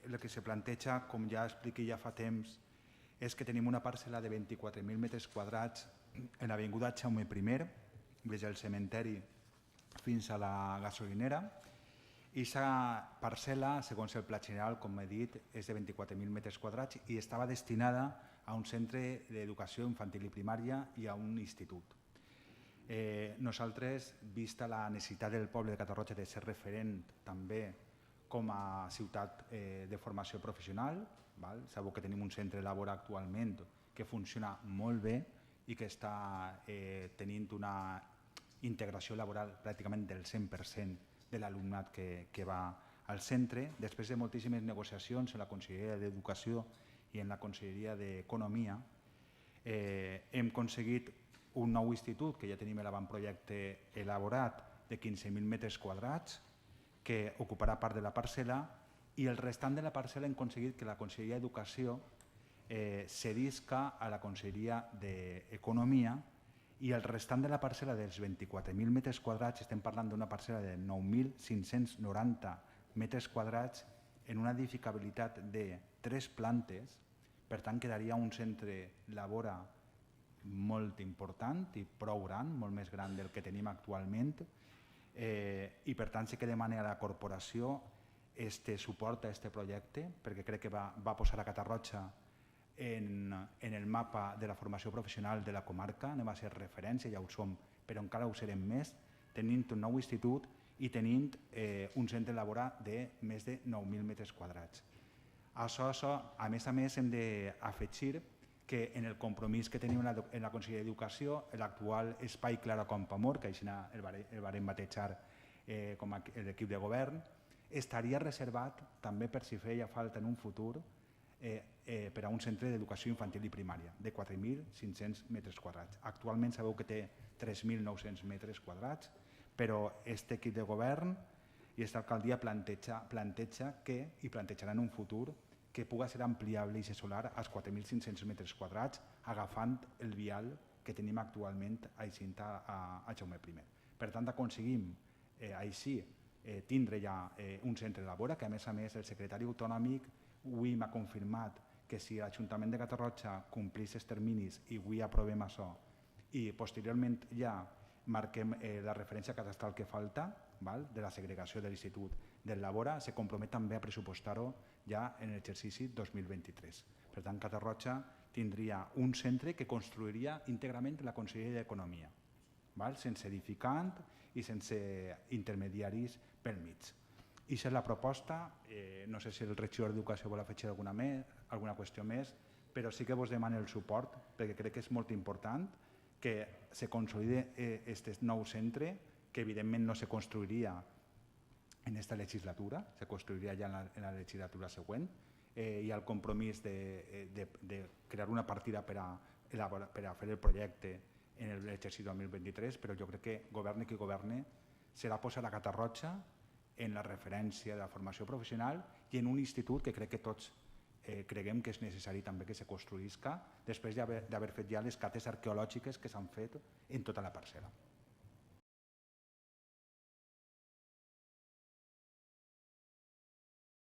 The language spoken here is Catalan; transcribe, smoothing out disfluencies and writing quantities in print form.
el que se planteja, com ja expliqué ja fa temps, és que tenim una parcel·la de 24.000 metres quadrats en l'avinguda Jaume I, des del cementeri fins a la gasolinera, i aquesta parcel·la, segons el pla general, com he dit, és de 24.000 metres quadrats i estava destinada a un centre d'educació infantil i primària i a un institut. Nosaltres, vista la necessitat del poble de Catarroja de ser referent també com a ciutat de formació professional, sabeu que tenim un centre laboral actualment que funciona molt bé i que està tenint una integració laboral pràcticament del 100% de l'alumnat que va al centre. Després de moltíssimes negociacions en la Conselleria d'Educació i en la Conselleria d'Economia, hem aconseguit un nou institut que ja tenim l'avantprojecte elaborat de 15.000 metres quadrats que ocuparà part de la parcel·la, i el restant de la parcel·la hem aconseguit que la Conselleria d'Educació cedisca a la Conselleria d'Economia, i el restant de la parcel·la dels 24.000 metres quadrats, estem parlant d'una parcel·la de 9.590 metres quadrats en una edificabilitat de 3 plantes, per tant quedaria un centre labora molt important i prou gran, molt més gran del que tenim actualment, i per tant sí que demana a la corporació suport a aquest projecte, perquè crec que va posar a Catarroja en el mapa de la formació professional de la comarca, anem a ser referència, ja ho som, però encara ho serem més, tenint un nou institut i tenint un centre laboral de més de 9.000 metres quadrats. Això, a més, hem d'afegir que en el compromís que tenim en la Conselleria d'Educació, l'actual espai Clara Campoamor, que així el vàrem batejar com l'equip de govern, estaria reservat també per si feia falta en un futur per a un centre d'educació infantil i primària de 4.500 metres quadrats. Actualment sabeu que té 3.900 metres quadrats, però aquest equip de govern i aquesta alcaldia planteja que, i plantejarà en un futur, que pugui ser ampliable i solar als 4.500 metres quadrats, agafant el vial que tenim actualment a Jaume I. Per tant, aconseguim així tindre ja un centre labora, que a més el secretari autonòmic avui m'ha confirmat que si l'Ajuntament de Catarroja complís els terminis i avui aprovem això i posteriorment ja marquem la referència cadastral que falta de la segregació de l'Institut del Labora, se compromet també a pressupostar-ho ja en l'exercici 2023. Per tant, Catarroja tindria un centre que construiria íntegrament la Conselleria d'Economia, sense edificant i sense intermediaris pel mig. I aquesta és la proposta. No sé si el regidor d'Educació vol afegir alguna qüestió més, però sí que vos demano el suport perquè crec que és molt important que se consolide aquest nou centre, que evidentment no se construiria en aquesta legislatura, se construiria ja en la legislatura següent. Hi ha el compromís de crear una partida per a fer el projecte en l'exercici 2023, però jo crec que governi qui governi serà posar a Catarroja en la referència de la formació professional i en un institut que crec que tots creguem que és necessari també que se construïsca després d'haver fet ja les cates arqueològiques que s'han fet en tota la parcel·la.